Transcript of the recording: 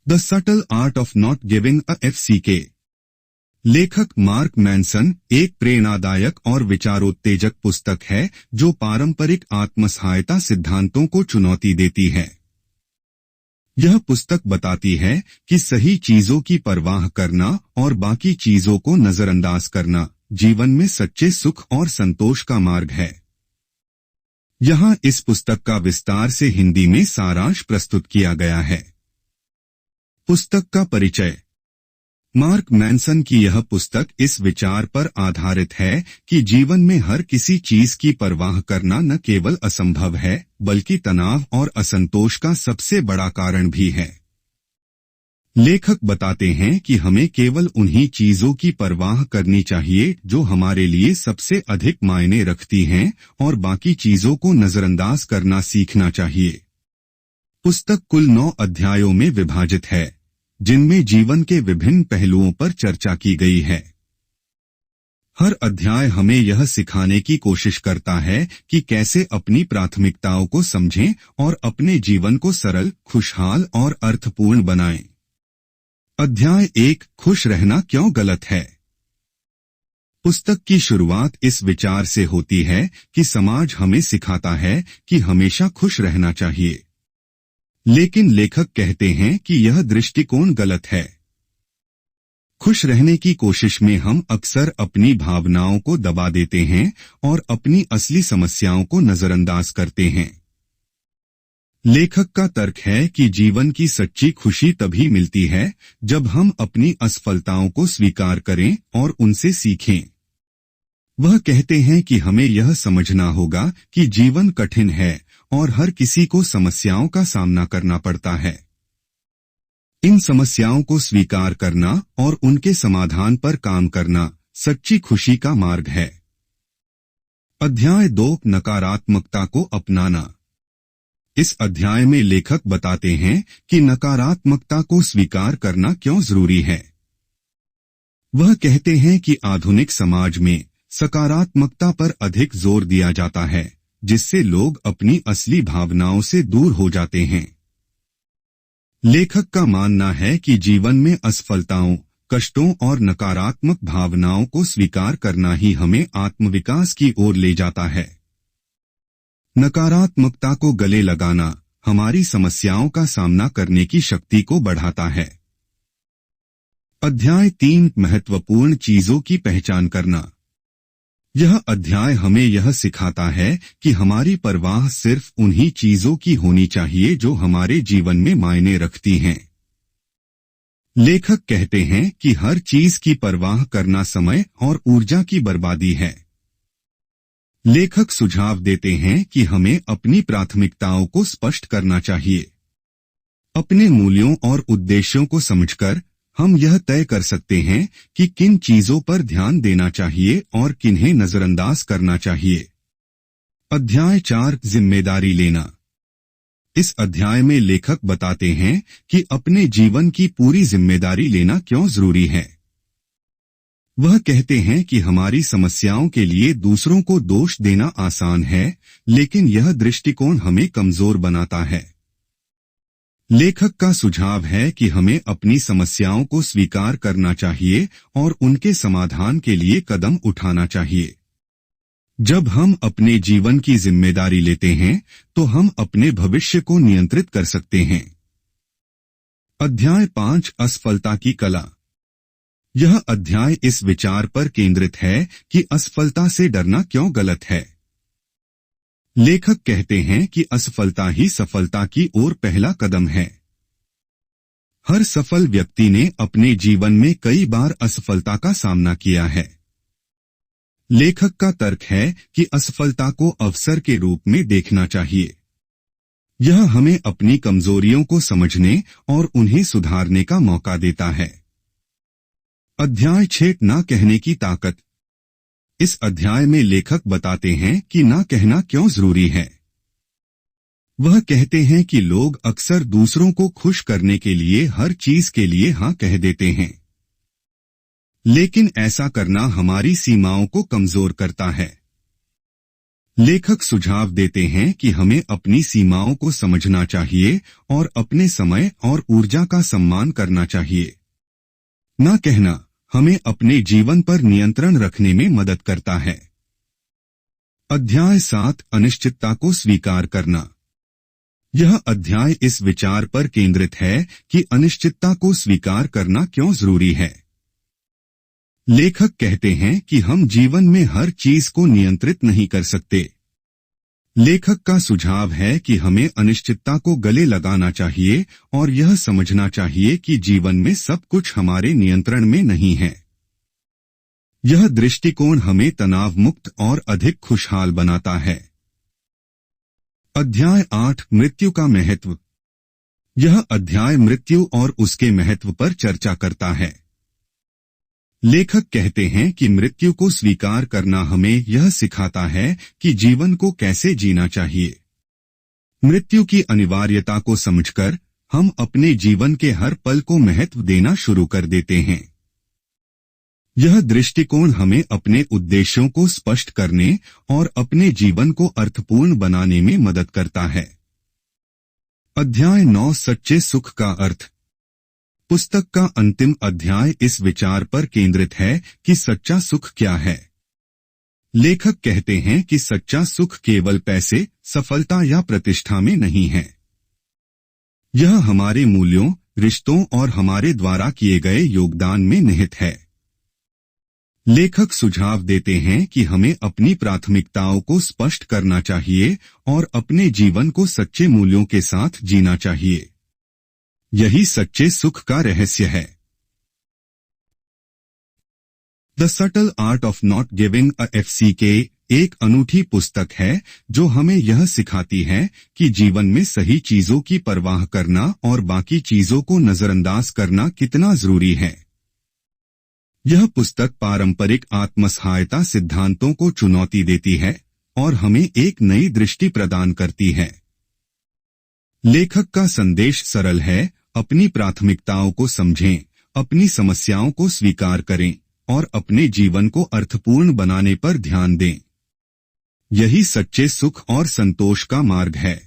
The subtle art of not giving a FCK। लेखक mark Manson एक प्रेरणादायक और विचारोत्तेजक पुस्तक है जो पारंपरिक आत्मसहायता सिद्धांतों को चुनौती देती है। यह पुस्तक बताती है कि सही चीजों की परवाह करना और बाकी चीजों को नजरअंदाज करना जीवन में सच्चे सुख और संतोष का मार्ग है। यहाँ इस पुस्तक का विस्तार से हिंदी में सारांश प्रस्तुत किया गया है। पुस्तक का परिचय। मार्क मैनसन की यह पुस्तक इस विचार पर आधारित है कि जीवन में हर किसी चीज की परवाह करना न केवल असंभव है बल्कि तनाव और असंतोष का सबसे बड़ा कारण भी है। लेखक बताते हैं कि हमें केवल उन्हीं चीजों की परवाह करनी चाहिए जो हमारे लिए सबसे अधिक मायने रखती हैं और बाकी चीजों को नजरअंदाज करना सीखना चाहिए। पुस्तक कुल 9 अध्यायों में विभाजित है जिनमें जीवन के विभिन्न पहलुओं पर चर्चा की गई है। हर अध्याय हमें यह सिखाने की कोशिश करता है कि कैसे अपनी प्राथमिकताओं को समझें और अपने जीवन को सरल, खुशहाल और अर्थपूर्ण बनाएं। अध्याय 1, खुश रहना क्यों गलत है। पुस्तक की शुरुआत इस विचार से होती है कि समाज हमें सिखाता है कि हमेशा खुश रहना चाहिए, लेकिन लेखक कहते हैं कि यह दृष्टिकोण गलत है। खुश रहने की कोशिश में हम अक्सर अपनी भावनाओं को दबा देते हैं और अपनी असली समस्याओं को नजरअंदाज करते हैं। लेखक का तर्क है कि जीवन की सच्ची खुशी तभी मिलती है जब हम अपनी असफलताओं को स्वीकार करें और उनसे सीखें। वह कहते हैं कि हमें यह समझना होगा कि जीवन कठिन है और हर किसी को समस्याओं का सामना करना पड़ता है। इन समस्याओं को स्वीकार करना और उनके समाधान पर काम करना सच्ची खुशी का मार्ग है। अध्याय 2, नकारात्मकता को अपनाना। इस अध्याय में लेखक बताते हैं कि नकारात्मकता को स्वीकार करना क्यों जरूरी है। वह कहते हैं कि आधुनिक समाज में सकारात्मकता पर अधिक जोर दिया जाता है, जिससे लोग अपनी असली भावनाओं से दूर हो जाते हैं। लेखक का मानना है कि जीवन में असफलताओं, कष्टों और नकारात्मक भावनाओं को स्वीकार करना ही हमें आत्मविकास की ओर ले जाता है। नकारात्मकता को गले लगाना हमारी समस्याओं का सामना करने की शक्ति को बढ़ाता है। अध्याय 3, महत्वपूर्ण चीजों की पहचान करना। यह अध्याय हमें यह सिखाता है कि हमारी परवाह सिर्फ उन्हीं चीजों की होनी चाहिए जो हमारे जीवन में मायने रखती हैं। लेखक कहते हैं कि हर चीज की परवाह करना समय और ऊर्जा की बर्बादी है। लेखक सुझाव देते हैं कि हमें अपनी प्राथमिकताओं को स्पष्ट करना चाहिए। अपने मूल्यों और उद्देश्यों को समझकर हम यह तय कर सकते हैं कि किन चीजों पर ध्यान देना चाहिए और किन्हें नजरअंदाज करना चाहिए। अध्याय 4, जिम्मेदारी लेना। इस अध्याय में लेखक बताते हैं कि अपने जीवन की पूरी जिम्मेदारी लेना क्यों जरूरी है। वह कहते हैं कि हमारी समस्याओं के लिए दूसरों को दोष देना आसान है, लेकिन यह दृष्टिकोण हमें कमजोर बनाता है। लेखक का सुझाव है कि हमें अपनी समस्याओं को स्वीकार करना चाहिए और उनके समाधान के लिए कदम उठाना चाहिए। जब हम अपने जीवन की जिम्मेदारी लेते हैं तो हम अपने भविष्य को नियंत्रित कर सकते हैं। अध्याय 5, असफलता की कला। यह अध्याय इस विचार पर केंद्रित है कि असफलता से डरना क्यों गलत है। लेखक कहते हैं कि असफलता ही सफलता की ओर पहला कदम है। हर सफल व्यक्ति ने अपने जीवन में कई बार असफलता का सामना किया है। लेखक का तर्क है कि असफलता को अवसर के रूप में देखना चाहिए। यह हमें अपनी कमजोरियों को समझने और उन्हें सुधारने का मौका देता है। अध्याय 6, ना कहने की ताकत। इस अध्याय में लेखक बताते हैं कि ना कहना क्यों जरूरी है। वह कहते हैं कि लोग अक्सर दूसरों को खुश करने के लिए हर चीज के लिए हाँ कह देते हैं, लेकिन ऐसा करना हमारी सीमाओं को कमजोर करता है। लेखक सुझाव देते हैं कि हमें अपनी सीमाओं को समझना चाहिए और अपने समय और ऊर्जा का सम्मान करना चाहिए। ना कहना हमें अपने जीवन पर नियंत्रण रखने में मदद करता है। अध्याय 7 अनिश्चितता को स्वीकार करना। यह अध्याय इस विचार पर केंद्रित है कि अनिश्चितता को स्वीकार करना क्यों जरूरी है। लेखक कहते हैं कि हम जीवन में हर चीज को नियंत्रित नहीं कर सकते। लेखक का सुझाव है कि हमें अनिश्चितता को गले लगाना चाहिए और यह समझना चाहिए कि जीवन में सब कुछ हमारे नियंत्रण में नहीं है। यह दृष्टिकोण हमें तनाव मुक्त और अधिक खुशहाल बनाता है। अध्याय 8 मृत्यु का महत्व। यह अध्याय मृत्यु और उसके महत्व पर चर्चा करता है। लेखक कहते हैं कि मृत्यु को स्वीकार करना हमें यह सिखाता है कि जीवन को कैसे जीना चाहिए। मृत्यु की अनिवार्यता को समझकर हम अपने जीवन के हर पल को महत्व देना शुरू कर देते हैं। यह दृष्टिकोण हमें अपने उद्देश्यों को स्पष्ट करने और अपने जीवन को अर्थपूर्ण बनाने में मदद करता है। अध्याय 9 सच्चे सुख का अर्थ। पुस्तक का अंतिम अध्याय इस विचार पर केंद्रित है कि सच्चा सुख क्या है। लेखक कहते हैं कि सच्चा सुख केवल पैसे, सफलता या प्रतिष्ठा में नहीं है। यह हमारे मूल्यों, रिश्तों और हमारे द्वारा किए गए योगदान में निहित है। लेखक सुझाव देते हैं कि हमें अपनी प्राथमिकताओं को स्पष्ट करना चाहिए और अपने जीवन को सच्चे मूल्यों के साथ जीना चाहिए। यही सच्चे सुख का रहस्य है। The subtle art of not giving a FCK एक अनूठी पुस्तक है जो हमें यह सिखाती है कि जीवन में सही चीजों की परवाह करना और बाकी चीजों को नजरअंदाज करना कितना जरूरी है। यह पुस्तक पारंपरिक आत्मसहायता सिद्धांतों को चुनौती देती है और हमें एक नई दृष्टि प्रदान करती है। लेखक का संदेश सरल है, अपनी प्राथमिकताओं को समझें, अपनी समस्याओं को स्वीकार करें और अपने जीवन को अर्थपूर्ण बनाने पर ध्यान दें। यही सच्चे सुख और संतोष का मार्ग है।